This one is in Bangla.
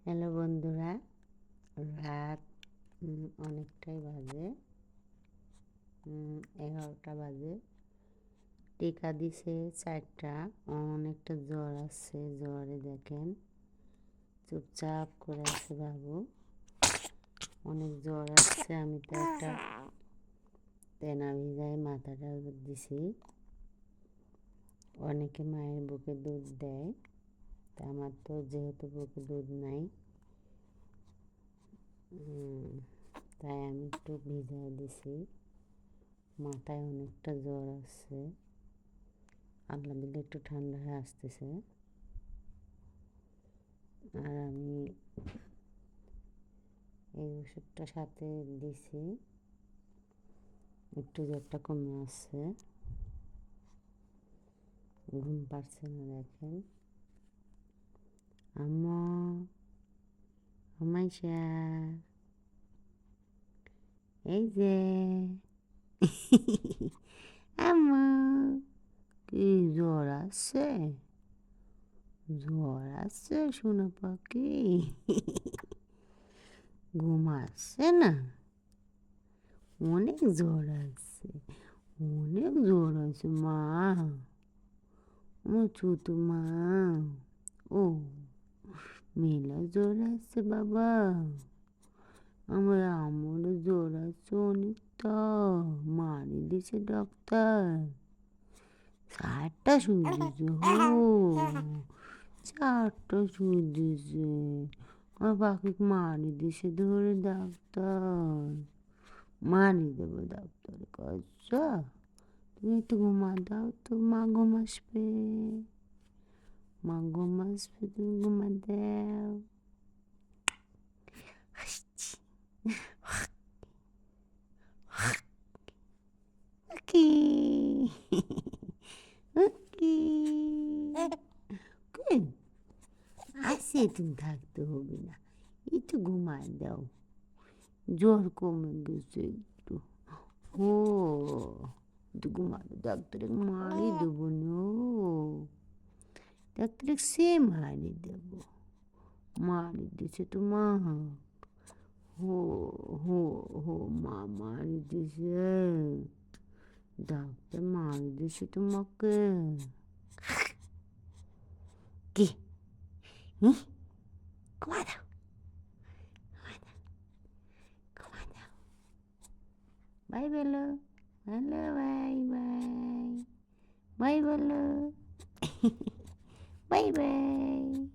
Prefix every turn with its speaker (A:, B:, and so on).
A: হ্যালো বন্ধুরা, রাত অনেকটাই বাজে, 11টা বাজে। টিকা দিছে 4টা। অনেকটা জ্বর আছে, জ্বরে দেখেন চুপচাপ করে আছে বাবু। অনেক জ্বর আসছে। আমি তো একটা তেনা ভিজায় মাথাটা দিছি। অনেকে মায়ের বুকে দুধ দেয়, তা আমার তো যেহেতু বুকে দুধ নাই, তাই আমি একটু ভিজায় দিছি। মাথায় অনেকটা জ্বর আসছে, আল্লাহ দিলে একটু ঠান্ডা হয়ে আসতেছে। আর আমি এই ওষুধটা সাথে দিছি, একটু জ্বরটা কমে আসছে। ঘুম পাচ্ছে না দেখেন। আম্মু, আমাইশা, এই যে আম্মু, কি জ্বর আসছে? জ্বর আসছে সোনা পাখি? ঘুম আসছে না? অনেক জ্বর আসছে, অনেক জ্বর আছে মা। আমার ছোট মা, ও মেলা জ্বর আসছে বাবা। আমার আমারও জ্বর আসছে অনেকটা। মারি দিছে ডাক্তার, 4টা সুই দিছে। হো, 4টা সুই দিছে। আমার পাখিকে মারি দিছে ধরে ডাক্তার। মারি দেবো ডাক্তার কাছে। তুমি একটু ঘুমা দাও তো, মা ঘুম আসবে। মা ঘুম আসবে, তুমি ঘুমা দাও। ওকে ওকে ওকে, আসে তুমি থাকতে হবে না, একটু ঘুমা দাও। জ্বর কমে গেছে একটু। ও, একটু ঘুমা দাও, ডাক্তারে মারি দেবো না। ডাক্তারে সে মারি দেবো। মারি দিছে তো মা। হো হো হো, মা মারি দিছে। ডাক্তার মারি দিছে তোমাকে। কি? ঘুমা দাও, ঘুমা দাও। বাই বলো, হ্যালো, বাই বাই, বাই বলো, বাই বাই।